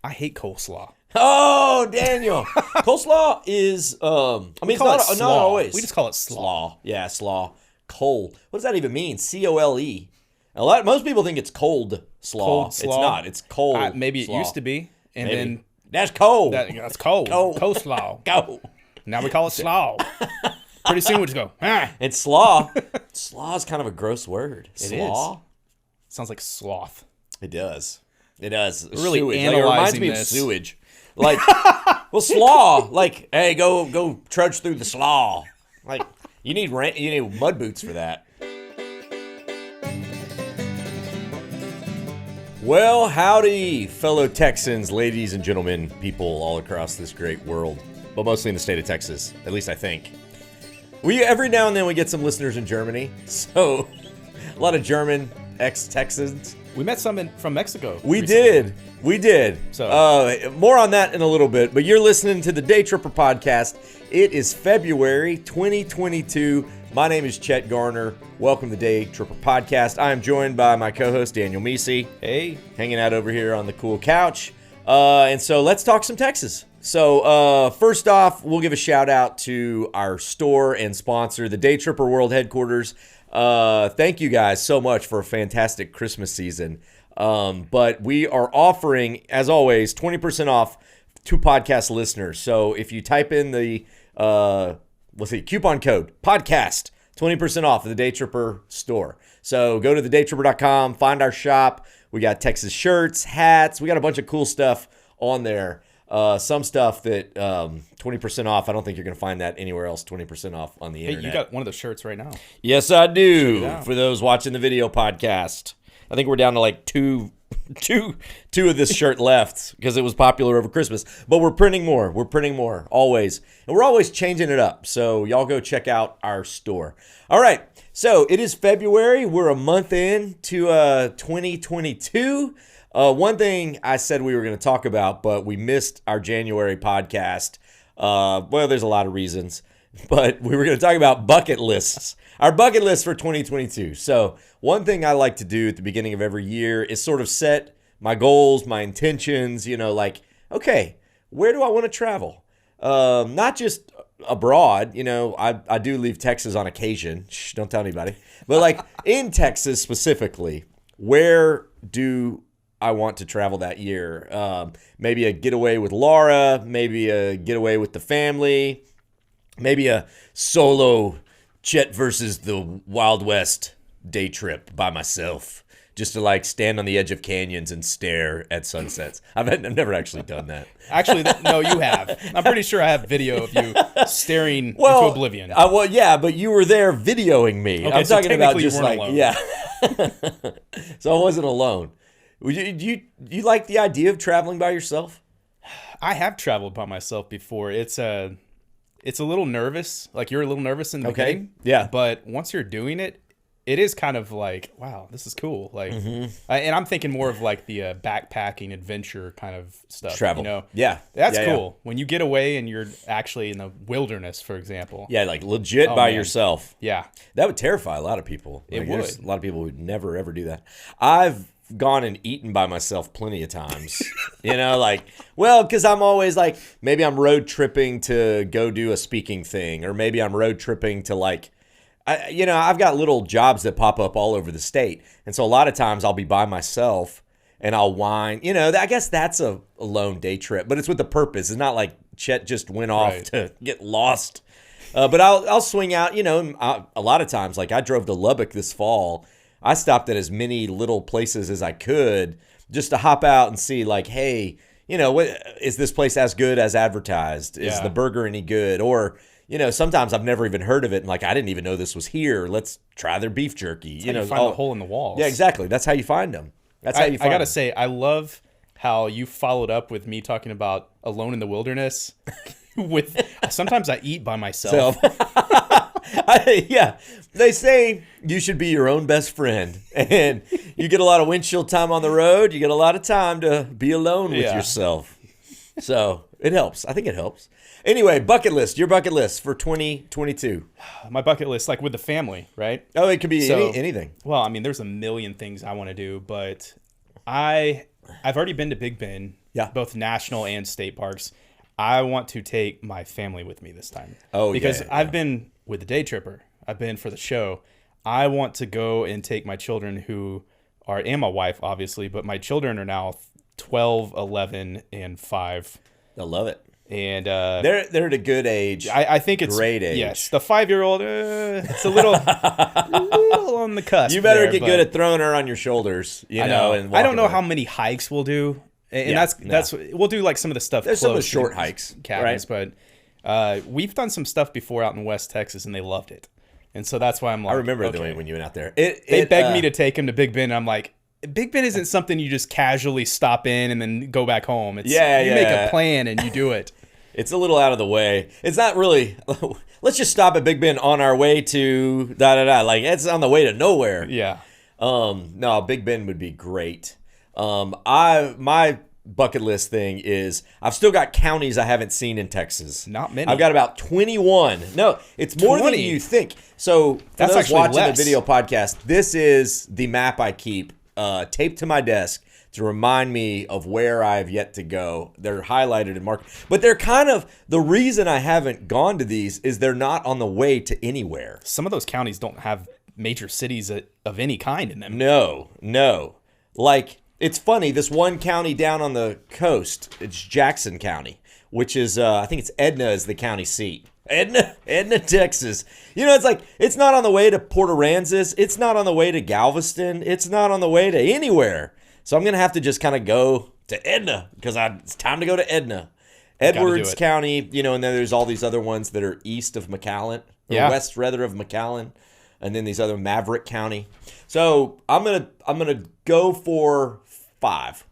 I hate coleslaw. Oh, Daniel. Coleslaw is, it's not always. We just call it slaw. Yeah, slaw. Cole. What does that even mean? C-O-L-E. Most people think it's cold slaw. Cold slaw. It's not. It's cold. Maybe slaw. it used to be. And Maybe. then that's cold. that's cold. Cold. Coleslaw. Go. Now we call it slaw. Pretty soon we'll just go, It's slaw. Slaw is kind of a gross word. Slaw? Sounds like sloth. It does. It does. Really sewage. analyzing it reminds me this. of sewage. Like, well, slaw. Like, hey, go trudge through the slaw. Like, you need mud boots for that. Well, howdy, fellow Texans, ladies and gentlemen, people all across this great world, but mostly in the state of Texas, at least I think. Every now and then we get some listeners in Germany, so a lot of German ex-Texans. We met some from Mexico. We did. So more on that in a little bit, but you're listening to the Daytripper Podcast. It is February 2022. My name is Chet Garner. Welcome to the Daytripper Podcast. I am joined by my co-host, Daniel Meese. Hey. Hanging out over here on the cool couch. And so let's talk some Texas. So first off, we'll give a shout out to our store and sponsor, the Daytripper World Headquarters. Thank you guys so much for a fantastic Christmas season. But we are offering, as always, 20% off to podcast listeners. So if you type in the coupon code podcast, 20% off of the Daytripper store. So go to thedaytripper.com, find our shop. We got Texas shirts, hats. We got a bunch of cool stuff on there. Some stuff that 20% off. I don't think you're going to find that anywhere else. 20% off on the internet. Hey, you got one of those shirts right now. Yes, I do. For those watching the video podcast, I think we're down to like two of this shirt left because it was popular over Christmas. But we're printing more. We're printing more always, and we're always changing it up. So y'all go check out our store. All right. So it is February. We're a month in to 2022. One thing I said we were going to talk about, but we missed our January podcast. Well, there's a lot of reasons, but we were going to talk about bucket lists, our bucket list for 2022. So one thing I like to do at the beginning of every year is sort of set my goals, my intentions, like, okay, where do I want to travel? Not just abroad, I do leave Texas on occasion. Shh, don't tell anybody. But like in Texas specifically, where do I want to travel that year? Maybe a getaway with Laura, maybe a getaway with the family, maybe a solo Chet versus the Wild West day trip by myself, just to like stand on the edge of canyons and stare at sunsets. I've never actually done that. Actually, no, you have. I'm pretty sure I have video of you staring into oblivion. Yeah, but you were there videoing me. Okay, I'm so talking about technically just you weren't alone. Yeah. So I wasn't alone. Do you like the idea of traveling by yourself? I have traveled by myself before. It's a little nervous. Like you're a little nervous in the beginning. Yeah. But once you're doing it, it is kind of like, wow, this is cool. Like, and I'm thinking more of like the backpacking adventure kind of stuff. Travel. Yeah. That's Yeah, cool. When you get away and you're actually in the wilderness, for example. Yeah, like legit by yourself. Yeah. That would terrify a lot of people. It There's would. A lot of people would never, ever do that. I've gone and eaten by myself plenty of times. Because I'm always like, maybe I'm road tripping to go do a speaking thing, or maybe I'm road tripping to like, I've got little jobs that pop up all over the state. And so a lot of times I'll be by myself and I'll whine. I guess that's a lone day trip, but it's with a purpose. It's not like Chet just went off to get lost. But I'll swing out, a lot of times, like I drove to Lubbock this fall. I stopped at as many little places as I could just to hop out and see like, hey, what is this place as good as advertised? Is the burger any good? Or, sometimes I've never even heard of it. And like, I didn't even know this was here. Let's try their beef jerky. You find the hole in the walls. Yeah, exactly. That's how you find them. I gotta say, I love how you followed up with me talking about Alone in the Wilderness with sometimes I eat by myself. They say you should be your own best friend, and you get a lot of windshield time on the road. You get a lot of time to be alone with yourself. So it helps. I think it helps. Anyway, bucket list. Your bucket list for 2022. My bucket list, like with the family, right? Oh, it could be anything. Well, I mean, there's a million things I want to do, but I've already been to Big Bend. both national and state parks. I want to take my family with me this time. Because I've been with the Daytripper. I've been for the show. I want to go and take my children and my wife, obviously, but my children are now 12, 11, and 5. I love it. And they're at a good age. I think it's great age. Yes, the 5-year-old, it's a little on the cusp. You better get good at throwing her on your shoulders. You know. And I don't know how many hikes we'll do, and that's we'll do like some of the stuff. There's some of the short hikes, cabins, right? But we've done some stuff before out in West Texas, and they loved it, and so that's why I'm like, I remember doing when you went out there. They begged me to take him to Big Ben, and I'm like, Big Ben isn't something you just casually stop in and then go back home. It's, you make a plan and you do it. It's a little out of the way. It's not really, let's just stop at Big Ben on our way to da-da-da. Like, it's on the way to nowhere. Yeah. No, Big Ben would be great. My bucket list thing is I've still got counties I haven't seen in Texas. Not many. I've got about 21. No, it's more 20. than you think. So for That's those actually watching less. the video podcast, this is the map I keep taped to my desk to remind me of where I have yet to go. They're highlighted and marked. But they're kind of, the reason I haven't gone to these is they're not on the way to anywhere. Some of those counties don't have major cities of any kind in them. No. Like, it's funny, this one county down on the coast, it's Jackson County, which is, I think it's Edna is the county seat. Edna, Texas. You know, it's like, it's not on the way to Port Aransas. It's not on the way to Galveston. It's not on the way to anywhere. So I'm going to have to just kind of go to Edna because it's time to go to Edna. Edwards County, you know, and then there's all these other ones that are east of McAllen, or west rather of McAllen, and then these other Maverick County. So I'm gonna go for 5.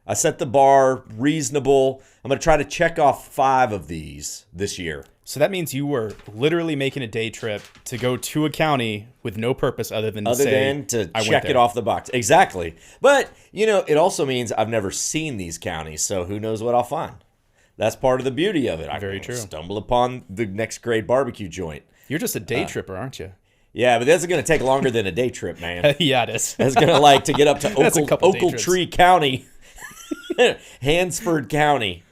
I set the bar reasonable. I'm going to try to check off 5 of these this year. So that means you were literally making a day trip to go to a county with no purpose other than to check it off the box. Exactly. But, you know, it also means I've never seen these counties, so who knows what I'll find. That's part of the beauty of it. Very true. Stumble upon the next great barbecue joint. You're just a day tripper, aren't you? Yeah, but that's going to take longer than a day trip, man. Yeah, it is. It's going to to get up to Ochiltree County, Hansford County.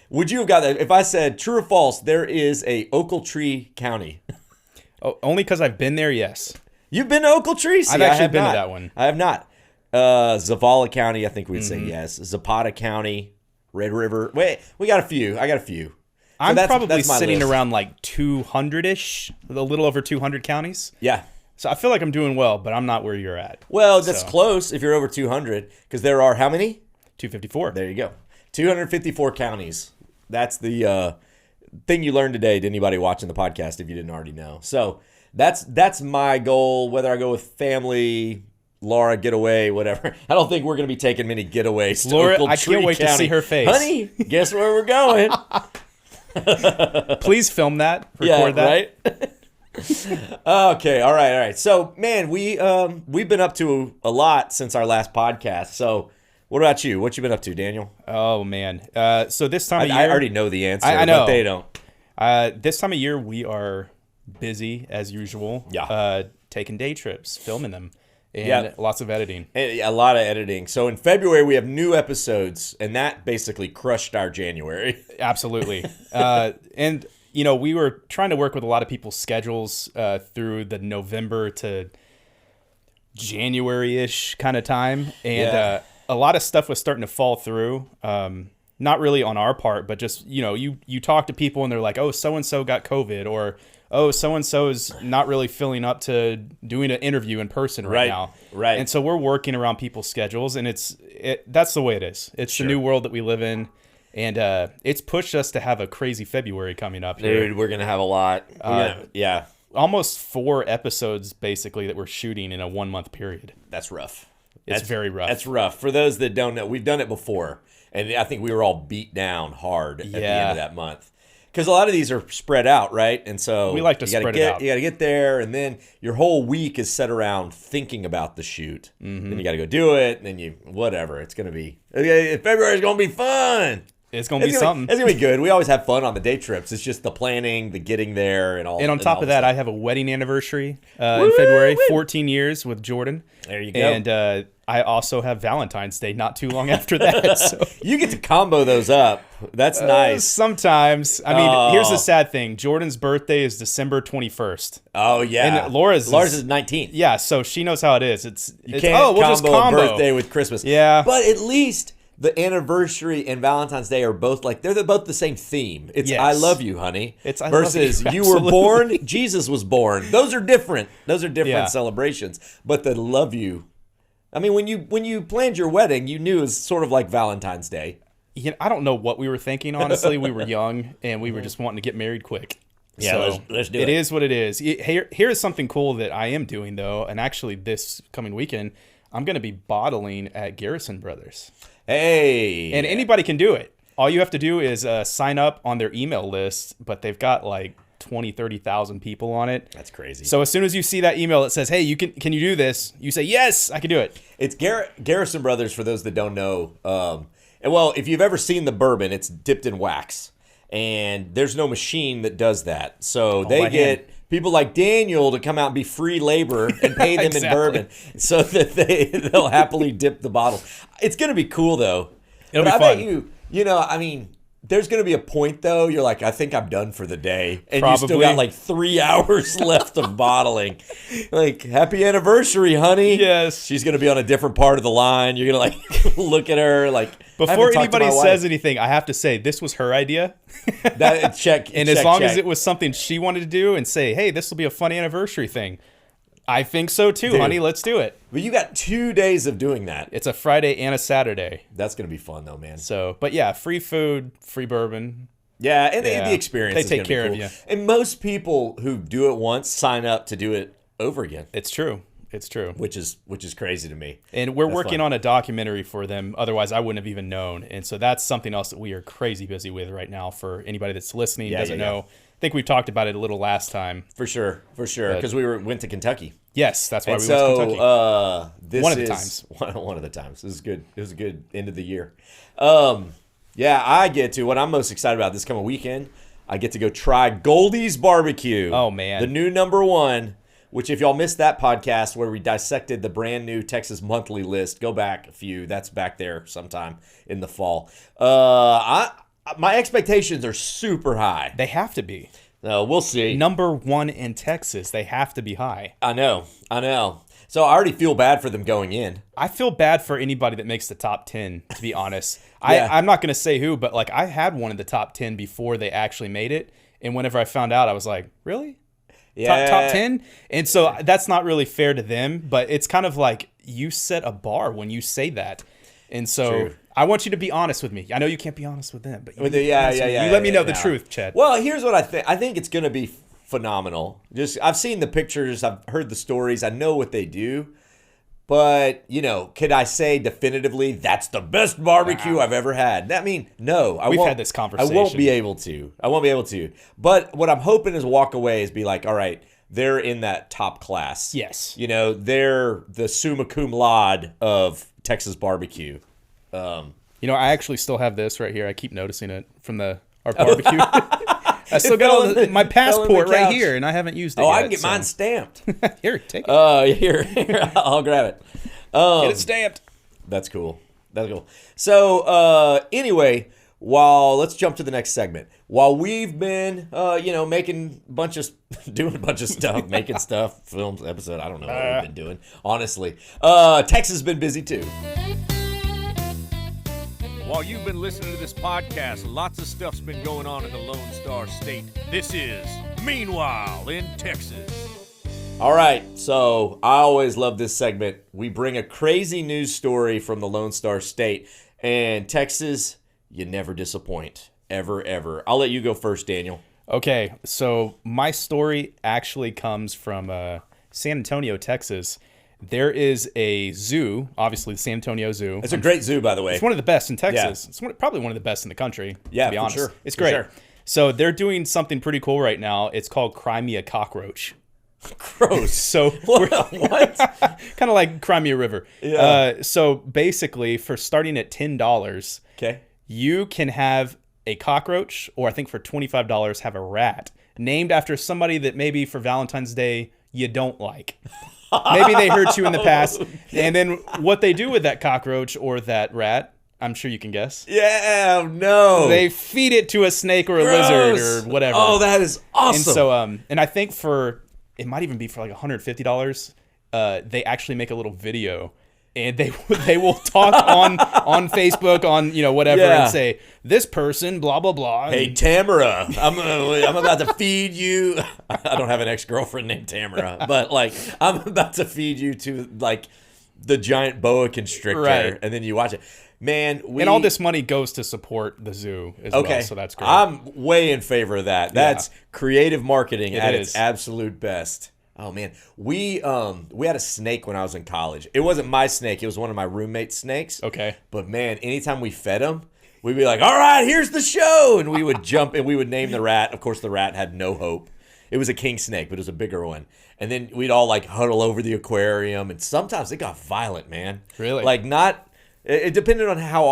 Would you have got that? If I said true or false, there is a Ochiltree County. Oh, only because I've been there, yes. You've been to Ochiltree? I've actually been to that one. I have not. Zavala County, I think we'd say yes. Zapata County, Red River. Wait, we got a few. I got a few. I'm probably sitting around like 200-ish, a little over 200 counties. Yeah. So I feel like I'm doing well, but I'm not where you're at. Well, that's close if you're over 200, because there are how many? 254. There you go. 254 counties. That's the thing you learned today to anybody watching the podcast if you didn't already know. So that's my goal, whether I go with family, Laura, getaway, whatever. I don't think we're going to be taking many getaways to Laura, Ochiltree I can't wait County. to see her face. Honey, guess where we're going? Please film that. Record that. Right? Okay, all right. So, man, we've been up to a lot since our last podcast. So, what about you? What you been up to, Daniel? Oh, man. So this time of year... I already know the answer, I know. but they don't. This time of year, we are busy, as usual. Yeah. Taking day trips, filming them, and lots of editing. A lot of editing. So in February, we have new episodes, and that basically crushed our January. Absolutely. And, you know, we were trying to work with a lot of people's schedules through the November to January-ish kind of time. And a lot of stuff was starting to fall through. Not really on our part, but just, you know, you talk to people and they're like, oh, so-and-so got COVID, or, oh, so-and-so is not really filling up to doing an interview in person right now. Right. And so we're working around people's schedules, and that's the way it is. It's the new world that we live in. And it's pushed us to have a crazy February coming up here. Dude, we're going to have a lot. Yeah. Almost 4 episodes, basically, that we're shooting in a 1-month period. That's rough. It's very rough. That's rough. For those that don't know, we've done it before. And I think we were all beat down hard at the end of that month. Because a lot of these are spread out, right? And so we like to spread it out. You got to get there, and then your whole week is set around thinking about the shoot. Mm-hmm. Then you got to go do it, and then whatever. It's going to be, February's going to be fun. It's going to be something. It's going to be good. We always have fun on the day trips. It's just the planning, the getting there, and all. And on top of that, I have a wedding anniversary in February, 14 years with Jordan. There you go. And I also have Valentine's Day not too long after that. So. You get to combo those up. That's nice. Sometimes. I mean, here's the sad thing. Jordan's birthday is December 21st. Oh, yeah. And Laura's is 19th. Yeah, so she knows how it is. You can't we'll just combo a birthday with Christmas. Yeah. But at least the anniversary and Valentine's Day are both they're both the same theme. It's I love you, honey. It's I versus love you. You were born, Jesus was born. Those are different. Those are different celebrations. But the love you. I mean, when you planned your wedding, you knew it was sort of like Valentine's Day. I don't know what we were thinking, honestly. We were young, and we were just wanting to get married quick. Yeah, so let's do it. It is what it is. Here's something cool that I am doing, though, and actually this coming weekend, I'm going to be bottling at Garrison Brothers. Hey! And anybody can do it. All you have to do is sign up on their email list, but they've got like 20, 30,000 people on it. That's crazy. So as soon as you see that email that says, hey, can you do this? You say, yes, I can do it. It's Garrison Brothers, for those that don't know. Well, if you've ever seen the bourbon, it's dipped in wax. And there's no machine that does that. So they get people like Daniel to come out and be free labor and pay them in bourbon so that they'll happily dip the bottle. It's going to be cool, though. It'll be fun. I bet there's going to be a point, though, you're like, I think I'm done for the day. And you still got like 3 hours left of bottling. Like, happy anniversary, honey. Yes. She's going to be on a different part of the line. You're going to, like, look at her, like, before anybody says anything, I have to say, this was her idea. And as long as it was something she wanted to do and say, hey, this will be a fun anniversary thing. I think so too, honey. Let's do it. But you got 2 days of doing that. It's a Friday and a Saturday. That's going to be fun, though, man. So, but yeah, free food, free bourbon. Yeah, and the experience They take care cool. of you. And most people who do it once sign up to do it over again. It's true. It's true. Which is crazy to me. And we're working on a documentary for them. Otherwise, I wouldn't have even known. And so that's something else that we are crazy busy with right now for anybody that's listening, doesn't know. I think we talked about it a little last time. For sure. Because we went to Kentucky. Yes, that's why we went to Kentucky. This one of the times. One of the times. It was good. It was a good end of the year. I get to, what I'm most excited about this coming weekend, I get to go try Goldie's Barbecue. Oh, man. The new #1, which if y'all missed that podcast where we dissected the brand new Texas monthly list, go back a few. That's back there sometime in the fall. My expectations are super high. They have to be. No, we'll see. #1 in Texas. They have to be high. I know. So I already feel bad for them going in. I feel bad for anybody that makes the top 10, to be honest. I'm not going to say who, but like I had one in the top 10 before they actually made it. And whenever I found out, I was like, really? Yeah. Top 10? And so that's not really fair to them, but it's kind of like you set a bar when you say that. And so True. I want you to be honest with me. I know you can't be honest with them, but you let me know the truth, Chad. Well, here's what I think. I think it's going to be phenomenal. I've seen the pictures, I've heard the stories, I know what they do. But, could I say definitively that's the best barbecue I've ever had? I mean, no. We've had this conversation. I won't be able to. But what I'm hoping is walk away is be like, all right, they're in that top class. Yes. They're the summa cum laude of Texas barbecue. I actually still have this right here. I keep noticing it from our barbecue. I still got my passport right here, and I haven't used it yet. I can get mine stamped. Here, take it. Here, I'll grab it. Get it stamped. That's cool. So, anyway, let's jump to the next segment. While we've been, doing a bunch of stuff, making stuff, films, episode, I don't know what we've been doing, honestly. Texas has been busy too. While you've been listening to this podcast, lots of stuff's been going on in the Lone Star State. This is Meanwhile in Texas. All right, so I always love this segment. We bring a crazy news story from the Lone Star State. And Texas, you never disappoint. Ever, ever. I'll let you go first, Daniel. Okay, so my story actually comes from San Antonio, Texas. There is a zoo, obviously the San Antonio Zoo. It's a great zoo, by the way. It's one of the best in Texas. Yeah. It's probably one of the best in the country, to be honest. Sure. It's great. Sure. So they're doing something pretty cool right now. It's called Cry Me a Cockroach. Gross. So what? Kind of like Cry Me a River. Yeah. So basically, for starting at $10, okay, you can have a cockroach, or I think for $25 have a rat named after somebody that maybe for Valentine's Day you don't like. Maybe they hurt you in the past. And then what they do with that cockroach or that rat, I'm sure you can guess. Yeah, no. They feed it to a snake or a lizard or whatever. Oh, that is awesome. And so, and I think it might even be for like $150. They actually make a little video, and they will talk on Facebook, on whatever, and say, this person blah blah blah. Hey Tamara, I'm about to feed you. I don't have an ex-girlfriend named Tamara, but like I'm about to feed you to like the giant boa constrictor, right. And then you watch it. Man, and all this money goes to support the zoo as well, so that's great. I'm way in favor of that. That's creative marketing at its absolute best. Oh man, we had a snake when I was in college. It wasn't my snake; it was one of my roommate's snakes. Okay, but man, anytime we fed him, we'd be like, "All right, here's the show," and we would jump and we would name the rat. Of course, the rat had no hope. It was a king snake, but it was a bigger one. And then we'd all like huddle over the aquarium, and sometimes it got violent, man. Really? Like it depended on how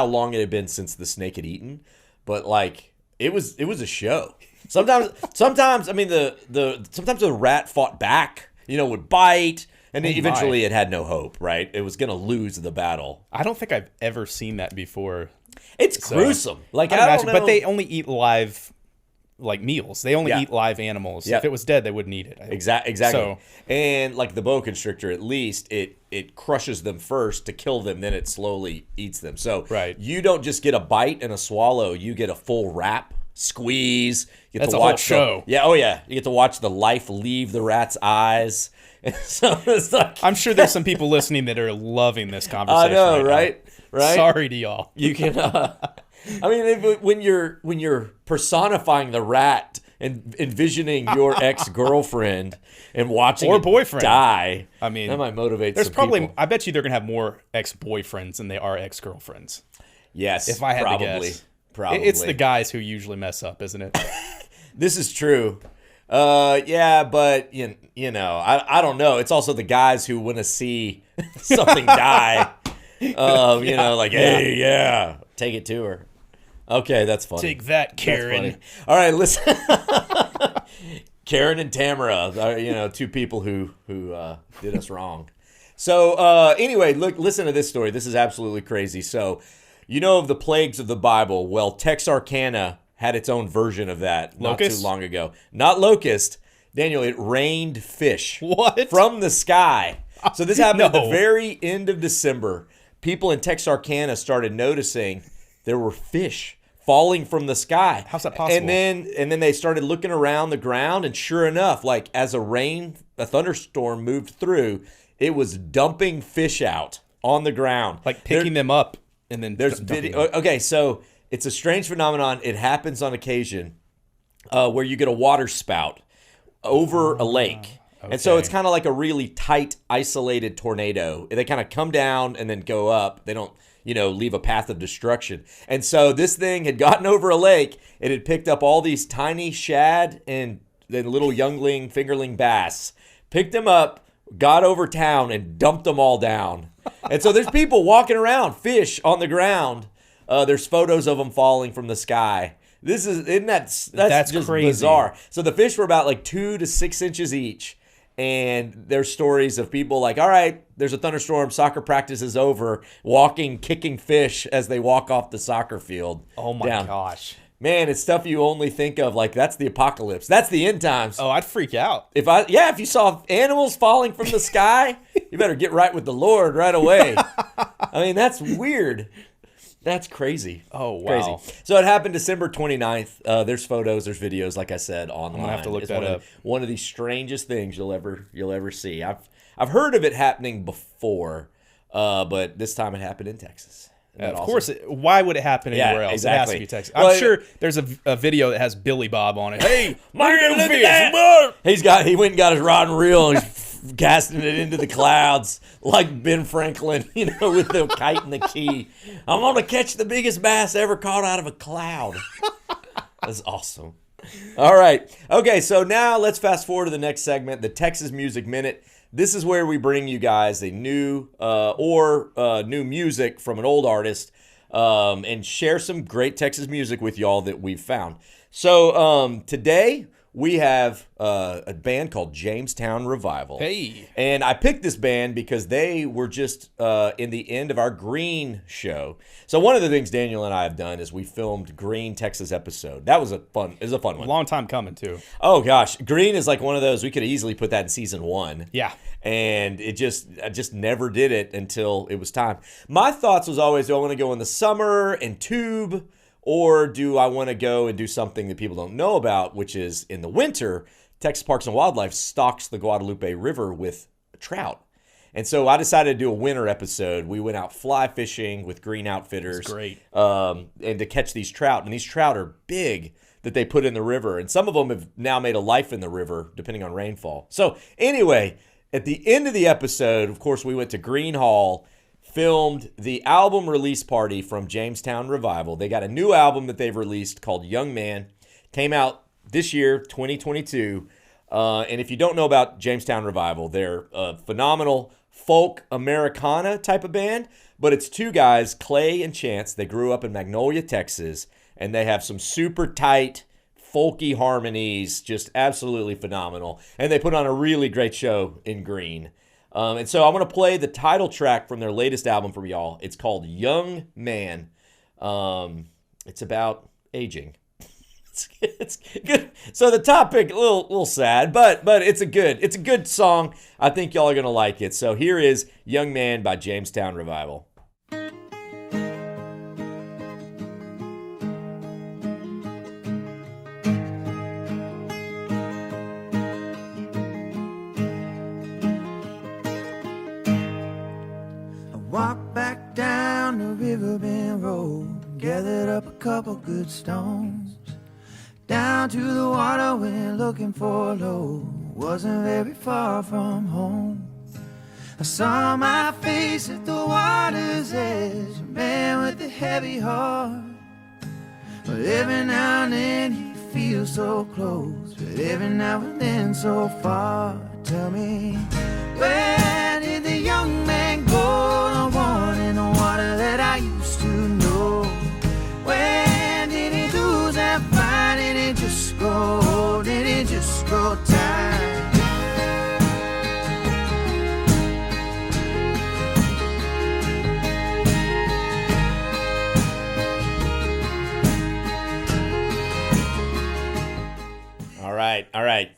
long it had been since the snake had eaten, but like it was a show. Sometimes I mean sometimes the rat fought back, would bite, and then eventually it had no hope, right? It was gonna lose the battle. I don't think I've ever seen that before. It's gruesome. Like I don't know. But they only eat live meals. They only eat live animals. If it was dead, they wouldn't eat it. Exactly. So, and like the boa constrictor, at least it crushes them first to kill them, then it slowly eats them. So you don't just get a bite and a swallow, you get a full wrap, squeeze. You get That's to a watch whole show. You get to watch the life leave the rat's eyes. And so it's like I'm sure there's some people listening that are loving this conversation. I know, right? Right? Sorry to y'all. You can I mean, when you're personifying the rat and envisioning your ex-girlfriend and watching or boyfriend die, I mean, that might motivate. There's some probably people. I bet you they're gonna have more ex-boyfriends than they are ex-girlfriends. Yes, if I had to guess, probably it's the guys who usually mess up, isn't it? This is true. Yeah, but you know, I don't know. It's also the guys who want to see something die. You know, like, hey, take it to her. Okay, that's funny. Take that, Karen. All right, listen. Karen and Tamara, two people who did us wrong. So anyway, listen to this story. This is absolutely crazy. So, of the plagues of the Bible. Well, Texarkana had its own version of that not too long ago. Not locust. Daniel, it rained fish. What? From the sky. So this happened at the very end of December. People in Texarkana started noticing there were fish falling from the sky. How's that possible? And then they started looking around the ground, and sure enough, like as a thunderstorm moved through, it was dumping fish out on the ground. Like picking them up and then there's video. Okay, so it's a strange phenomenon. It happens on occasion where you get a water spout over a lake. Okay. And so it's kind of like a really tight, isolated tornado. They kind of come down and then go up. They don't, leave a path of destruction. And so this thing had gotten over a lake. It had picked up all these tiny shad and then little youngling, fingerling bass. Picked them up, got over town, and dumped them all down. And so there's people walking around, fish on the ground. There's photos of them falling from the sky. That's just crazy. Bizarre. So the fish were about like 2 to 6 inches each. And there's stories of people like, all right, there's a thunderstorm, soccer practice is over, kicking fish as they walk off the soccer field. Oh my gosh. Man, it's stuff you only think of like that's the apocalypse. That's the end times. Oh, I'd freak out. If you saw animals falling from the sky, you better get right with the Lord right away. I mean, that's weird. That's crazy. Oh, wow. Crazy. So it happened December 29th. There's photos, there's videos, like I said, online. I'm going to have to look that up. One of the strangest things you'll ever see. I've heard of it happening before, but this time it happened in Texas. Of course. Why would it happen anywhere else? Exactly. It has to be Texas. I'm sure there's a video that has Billy Bob on it. Hey, my little fish. He went and got his rod and reel and he's casting it into the clouds like Ben Franklin, with the kite and the key. I'm going to catch the biggest bass ever caught out of a cloud. That's awesome. All right. Okay, so now let's fast forward to the next segment, the Texas Music Minute. This is where we bring you guys a new new music from an old artist. and share some great Texas music with y'all that we've found. So today we have a band called Jamestown Revival. Hey. And I picked this band because they were just in the end of our Green show. So one of the things Daniel and I have done is we filmed Green Texas episode. That was a fun one. Long time coming, too. Oh, gosh. Green is like one of those, we could easily put that in season 1. Yeah. And I just never did it until it was time. My thoughts was always, do I want to go in the summer and tube, or do I want to go and do something that people don't know about, which is in the winter, Texas Parks and Wildlife stocks the Guadalupe River with trout. And so I decided to do a winter episode. We went out fly fishing with Green Outfitters. That's great. And to catch these trout. And these trout are big that they put in the river. And some of them have now made a life in the river, depending on rainfall. So anyway, at the end of the episode, of course, we went to Green Hall, filmed the album release party from Jamestown Revival. They got a new album that they've released called Young Man. Came out this year, 2022. And if you don't know about Jamestown Revival, they're a phenomenal folk Americana type of band. But it's two guys, Clay and Chance. They grew up in Magnolia, Texas. And they have some super tight, folky harmonies, just absolutely phenomenal. And they put on a really great show in Green. And so I'm going to play the title track from their latest album for y'all. It's called Young Man. It's about aging. It's good. So the topic, a little sad, but it's a good song. I think y'all are going to like it. So here is Young Man by Jamestown Revival. Walked back down the Riverbend Road, gathered up a couple good stones. Down to the water went looking for a load, wasn't very far from home. I saw my face at the water's edge, a man with a heavy heart. But every now and then he feels so close, but every now and then so far. Tell me, where did the young man go? The one in the water that I used to know. When did he lose that fight? Did it just grow old? Did it just grow tired? All right.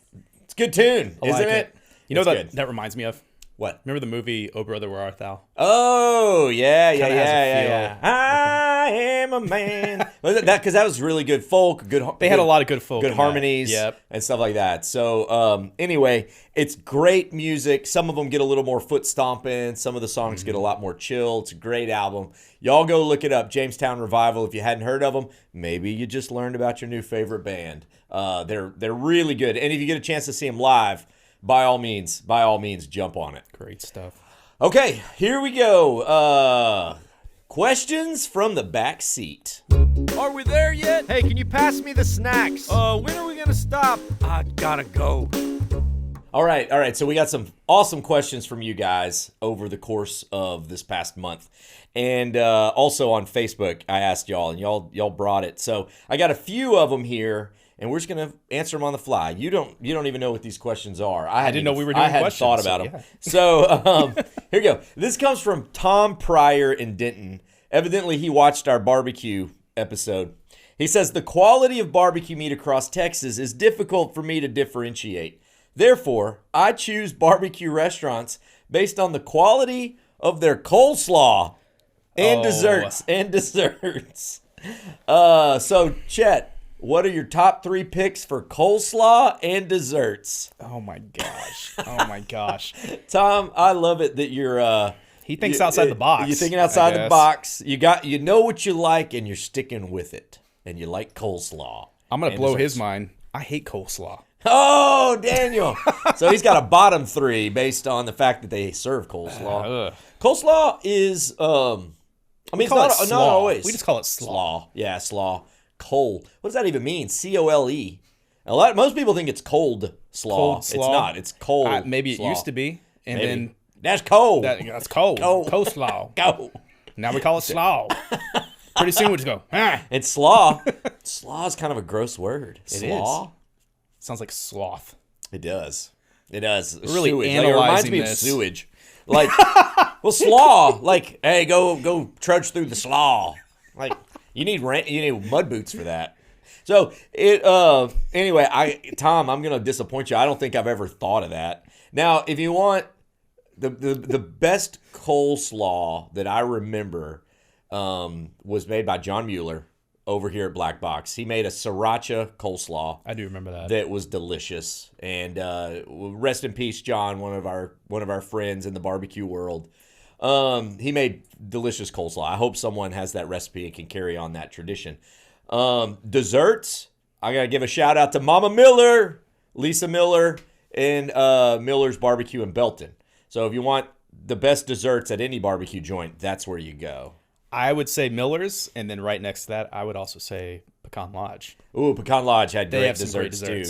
It's a good tune, isn't it? You know what that reminds me of? What? Remember the movie Oh Brother, Where Art Thou? Oh, yeah. I am a man. Because that was really good folk. They had a lot of good folk. Good harmonies and stuff like that. So anyway, it's great music. Some of them get a little more foot stomping. Some of the songs get a lot more chill. It's a great album. Y'all go look it up, Jamestown Revival. If you hadn't heard of them, maybe you just learned about your new favorite band. They're really good. And if you get a chance to see them live, by all means, jump on it. Great stuff. Okay, here we go. Questions from the back seat. Are we there yet? Hey, can you pass me the snacks? When are we gonna stop? I gotta go. All right. So we got some awesome questions from you guys over the course of this past month. And also on Facebook, I asked y'all, and y'all brought it. So I got a few of them here, and we're just gonna answer them on the fly. You don't even know what these questions are. I didn't know we were doing questions. I hadn't thought about them. Yeah. So here we go. This comes from Tom Pryor in Denton. Evidently, he watched our barbecue episode. He says, the quality of barbecue meat across Texas is difficult for me to differentiate. Therefore, I choose barbecue restaurants based on the quality of their coleslaw and desserts. So, Chet, what are your top 3 picks for coleslaw and desserts? Oh my gosh. Tom, I love it that you're he thinks outside the box. You're thinking outside the box. You know what you like and you're sticking with it. And you like coleslaw. I'm going to blow his mind. I hate coleslaw. Oh, Daniel. So he's got a bottom 3 based on the fact that they serve coleslaw. Coleslaw is it's not always. We just call it slaw. Yeah, slaw. What does that even mean? C-O-L-E. Most people think it's cold slaw. It's not. It's cold. Maybe it used to be. And then that's cold. That's cold. Coleslaw. Go. Now we call it slaw. Pretty soon we'll just go, And slaw. Slaw is kind of a gross word. Slaw? Sounds like sloth. It does. It does. Really sewage. analyzing it reminds me this. of sewage. Like, well, slaw. Like, hey, go trudge through the slaw. Like, you need mud boots for that. So anyway, Tom, I'm gonna disappoint you. I don't think I've ever thought of that. Now, if you want the best coleslaw that I remember was made by John Mueller over here at Black Box. He made a sriracha coleslaw. I do remember that. That was delicious. And rest in peace, John, one of our friends in the barbecue world. He made delicious coleslaw. I hope someone has that recipe and can carry on that tradition. Desserts, I gotta give a shout out to Mama Miller, Lisa Miller, and Miller's Barbecue in Belton. So if you want the best desserts at any barbecue joint, that's where you go. I would say Miller's, and then right next to that, I would also say Pecan Lodge. Ooh, Pecan Lodge had great desserts too.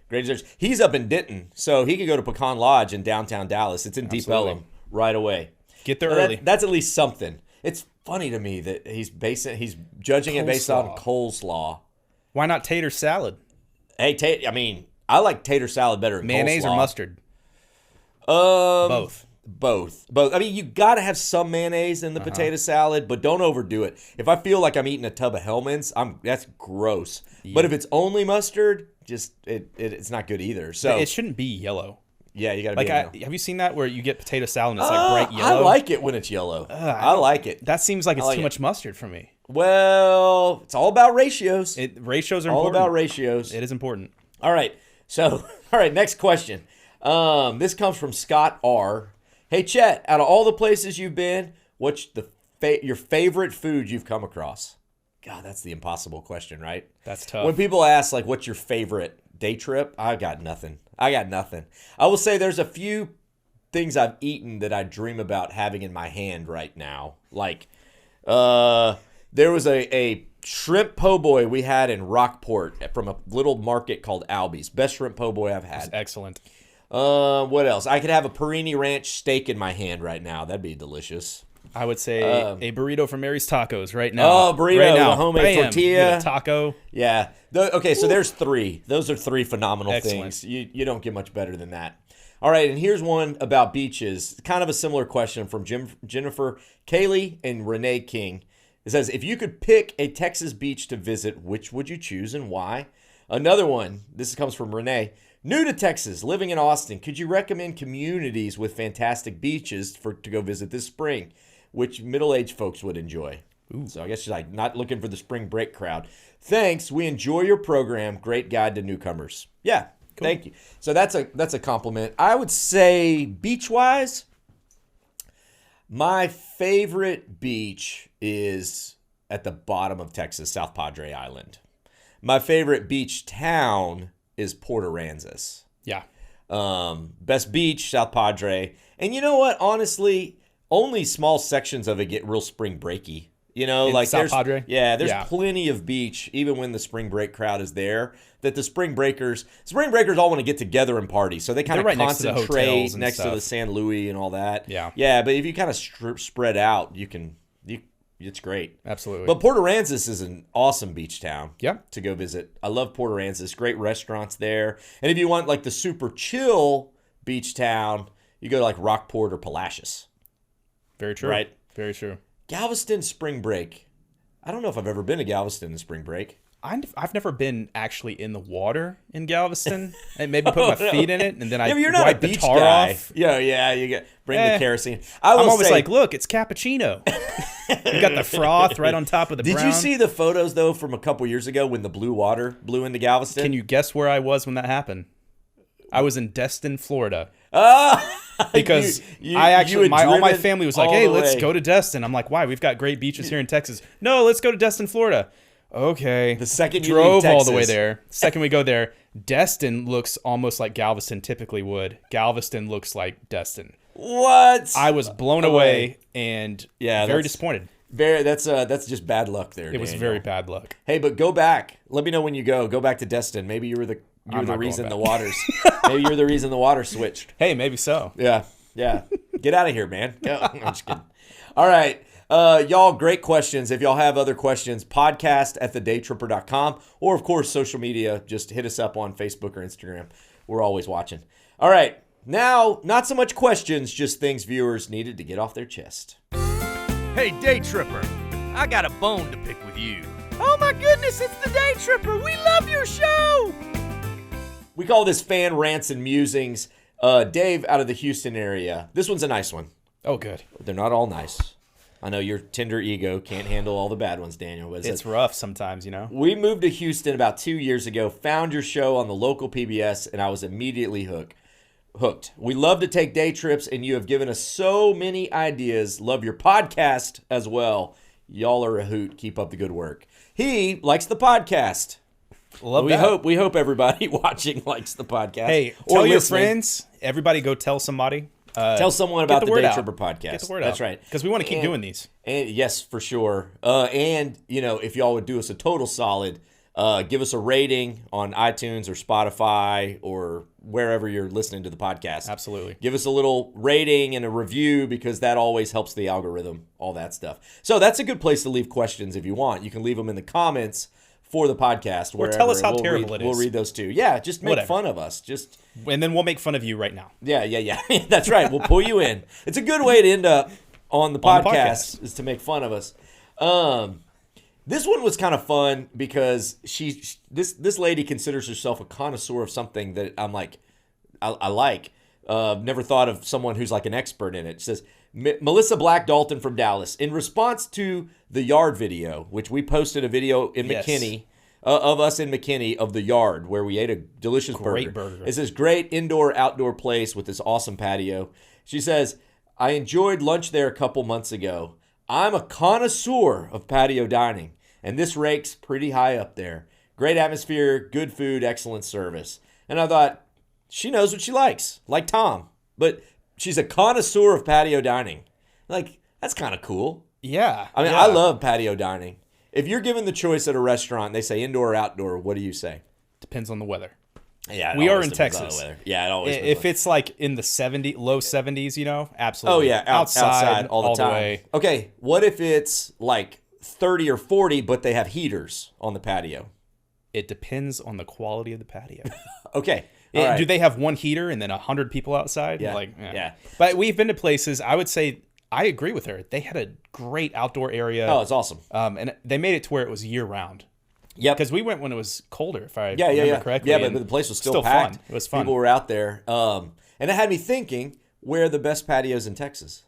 Great desserts. He's up in Denton, so he could go to Pecan Lodge in downtown Dallas. It's in Deep Ellum right away. Get there early. That's at least something. It's funny to me that he's judging it based on coleslaw. Why not tater salad? Hey, I like tater salad better than mayonnaise coleslaw. or mustard? Both. I mean, you got to have some mayonnaise in the potato salad, but don't overdo it. If I feel like I'm eating a tub of Hellmann's, that's gross. Yeah. But if it's only mustard, it's not good either. So it shouldn't be yellow. Yeah, you got to be yellow. Have you seen that where you get potato salad and it's like bright yellow? I like it when it's yellow. I like it. That seems like it's too much mustard for me. Well, it's all about ratios. Ratios are all important. All about ratios. It is important. All right. So, next question. This comes from Scott R. Hey, Chet, out of all the places you've been, what's your favorite food you've come across? God, that's the impossible question, right? That's tough. When people ask, like, what's your favorite day trip? I got nothing. I will say there's a few things I've eaten that I dream about having in my hand right now. Like, there was a shrimp po' boy we had in Rockport from a little market called Albie's. Best shrimp po' boy I've had. That's excellent. What else? I could have a Perini Ranch steak in my hand right now. That'd be delicious. I would say a burrito from Mary's Tacos right now. Oh, burrito, right now. a homemade tortilla. Taco. Yeah. Okay, so there's three. Those are three phenomenal Excellent. things. You don't get much better than that. All right, and here's one about beaches. Kind of a similar question from Jennifer Kaylee and Renee King. It says, if you could pick a Texas beach to visit, which would you choose and why? Another one, this comes from Renee. New to Texas, living in Austin, could you recommend communities with fantastic beaches to go visit this spring, which middle-aged folks would enjoy? Ooh. So I guess she's like not looking for the spring break crowd. Thanks. We enjoy your program. Great guide to newcomers. Yeah, cool. Thank you. So that's a compliment. I would say beach-wise, my favorite beach is at the bottom of Texas, South Padre Island. My favorite beach town is Port Aransas. Yeah. Best beach, South Padre. And you know what? Honestly, only small sections of it get real spring breaky. You know, like South Padre? Yeah, there's plenty of beach, even when the spring break crowd is there, that the spring breakers all want to get together and party. So they kind of concentrate next to the San Luis and all that. Yeah. Yeah, but if you kind of spread out, it's great. Absolutely. But Port Aransas is an awesome beach town to go visit. I love Port Aransas. Great restaurants there. And if you want like the super chill beach town, you go to like Rockport or Palacios. Very true. Right? Very true. Galveston spring break. I don't know if I've ever been to Galveston in spring break. I've never been actually in the water in Galveston. And maybe put my feet in it, and then I you're not wipe a beach the tar guy. off. Yeah, you bring the kerosene. I'm always like, look, it's cappuccino. You got the froth right on top of the brown. Did you see the photos, though, from a couple years ago when the blue water blew into Galveston? Can you guess where I was when that happened? I was in Destin, Florida. Because all my family was like, hey, let's go to Destin. I'm like, why? We've got great beaches here in Texas. No, let's go to Destin, Florida. Okay. The second you drove leave Texas. all the way there. Second we go there, Destin looks almost like Galveston typically would. Galveston looks like Destin. What? I was blown away and very disappointed. That's just bad luck there. It was very bad luck. Hey, but go back. Let me know when you go. Go back to Destin. Maybe you were the reason the waters. Maybe you're the reason the water switched. Hey, maybe so. Yeah. Get out of here, man. Go. I'm just kidding. All right. Y'all, great questions. If y'all have other questions, podcast@thedaytripper.com, or of course, social media. Just hit us up on Facebook or Instagram. We're always watching. All right. Now, not so much questions, just things viewers needed to get off their chest. Hey, Daytripper, I got a bone to pick with you. Oh my goodness, it's the Daytripper. We love your show. We call this fan rants and musings. Dave, out of the Houston area. This one's a nice one. Oh, good. They're not all nice. I know your tender ego can't handle all the bad ones, Daniel. But it's rough sometimes, you know. We moved to Houston about 2 years ago, found your show on the local PBS, and I was immediately hooked. We love to take day trips, and you have given us so many ideas. Love your podcast as well. Y'all are a hoot. Keep up the good work. He likes the podcast. We hope everybody watching likes the podcast. Hey, tell your friends. Everybody go tell somebody. Tell someone about the Daytripper podcast. Get the word out. That's right. Because we want to keep doing these. And yes, for sure. And, if y'all would do us a total solid, give us a rating on iTunes or Spotify or wherever you're listening to the podcast. Absolutely. Give us a little rating and a review because that always helps the algorithm, all that stuff. So that's a good place to leave questions if you want. You can leave them in the comments for the podcast. Or tell us how terrible it is. We'll read those too. Yeah, just make fun of us. And then we'll make fun of you right now. Yeah. That's right. We'll pull you in. It's a good way to end up on the podcast is to make fun of us. This one was kind of fun because this lady considers herself a connoisseur of something that I'm like, I like. Never thought of someone who's like an expert in it. It says, Melissa Black Dalton from Dallas. In response to the Yard video, which we posted a video in McKinney, of us in McKinney of the Yard, where we ate a delicious burger. It's this great indoor-outdoor place with this awesome patio. She says, I enjoyed lunch there a couple months ago. I'm a connoisseur of patio dining, and this ranks pretty high up there. Great atmosphere, good food, excellent service. And I thought, she knows what she likes, like Tom. But she's a connoisseur of patio dining. Like, that's kind of cool. Yeah. I mean, I love patio dining. If you're given the choice at a restaurant, they say indoor or outdoor, what do you say? Depends on the weather. Yeah, we are in Texas. Yeah, it always. If it's like in the low 70s, absolutely. Oh yeah, outside all the time. Way. Okay, what if it's like 30 or 40, but they have heaters on the patio? It depends on the quality of the patio. Okay. Right. Do they have one heater and then 100 people outside? Yeah. Yeah. But we've been to places, I would say, I agree with her. They had a great outdoor area. Oh, it's awesome. And they made it to where it was year round. Yeah. Because we went when it was colder, if I remember correctly. Yeah, but the place was still packed. Fun. It was fun. People were out there. And it had me thinking, where are the best patios in Texas?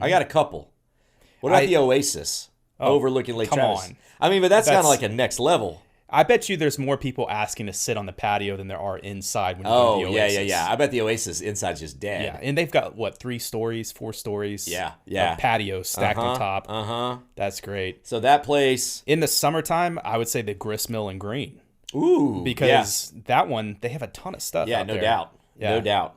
I got a couple. What about the Oasis overlooking Lake Travis? On. I mean, but that's kind of like a next level. I bet you there's more people asking to sit on the patio than there are inside when you go to the Oasis. Yeah. I bet the Oasis inside's just dead. Yeah, and they've got, 3 stories, 4 stories? Yeah. Of patios stacked on top. That's great. So that place. In the summertime, I would say the Gristmill and Green. Ooh. Because that one, they have a ton of stuff out there. No doubt.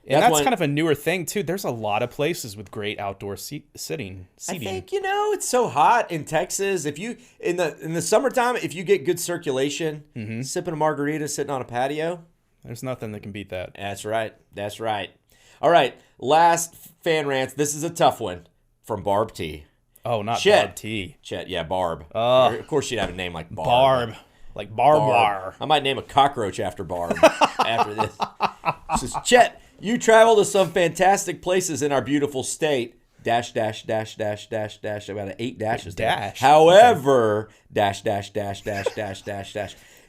And that's kind of a newer thing, too. There's a lot of places with great outdoor seating. I think, it's so hot in Texas. If you in the summertime, if you get good circulation, sipping a margarita, sitting on a patio. There's nothing that can beat that. That's right. All right, last fan rants. This is a tough one from Barb T. Oh, not Chet. Barb T. Chet, yeah, Barb. Of course she'd have a name like Barb. Barb. Like barbed wire. I might name a cockroach after Barb after this. She says, Chet, you travel to some fantastic places in our beautiful state. Dash. About 8 dashes. Dash. However, dash.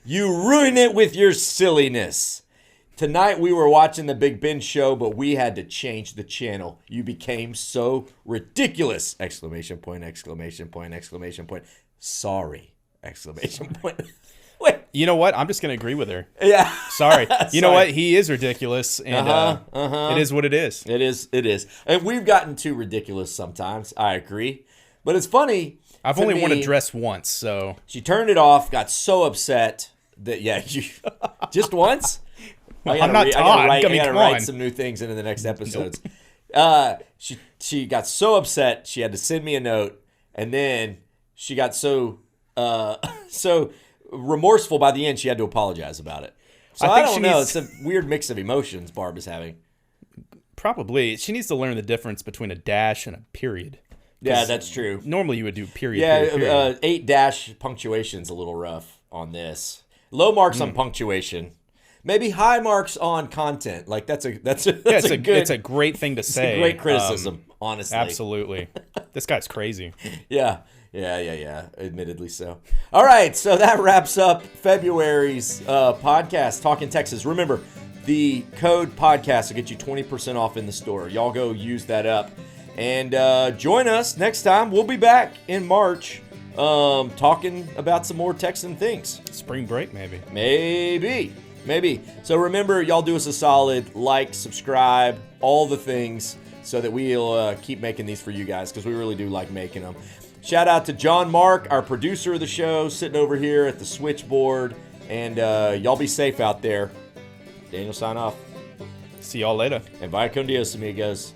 You ruin it with your silliness. Tonight we were watching the Big Ben show, but we had to change the channel. You became so ridiculous! ! Sorry! ! Wait. You know what? I'm just going to agree with her. Yeah. Sorry. You know what? He is ridiculous, and it is what it is. It is. And we've gotten too ridiculous sometimes. I agree. But it's funny. I've only worn a dress once, so. She turned it off, got so upset that, just once? I'm not Todd. I gotta write some new things into the next episodes. Nope. She got so upset, she had to send me a note, and then she got so remorseful by the end, she had to apologize about it. So I don't know. It's a weird mix of emotions Barb is having. Probably. She needs to learn the difference between a dash and a period. Yeah, that's true. Normally you would do period. Yeah, period. 8 punctuation's a little rough on this. Low marks on punctuation. Maybe high marks on content. Like that's a it's a great thing to say. It's a great criticism, honestly. Absolutely. This guy's crazy. Yeah. Admittedly so. All right, so that wraps up February's podcast, Talkin Texas. Remember, the code podcast will get you 20% off in the store. Y'all go use that up. And join us next time. We'll be back in March talking about some more Texan things. Spring break, maybe. Maybe. So remember, y'all do us a solid. Like, subscribe, all the things so that we'll keep making these for you guys because we really do like making them. Shout out to John Mark, our producer of the show, sitting over here at the switchboard. And y'all be safe out there. Daniel, sign off. See y'all later. And vaya con Dios, amigos.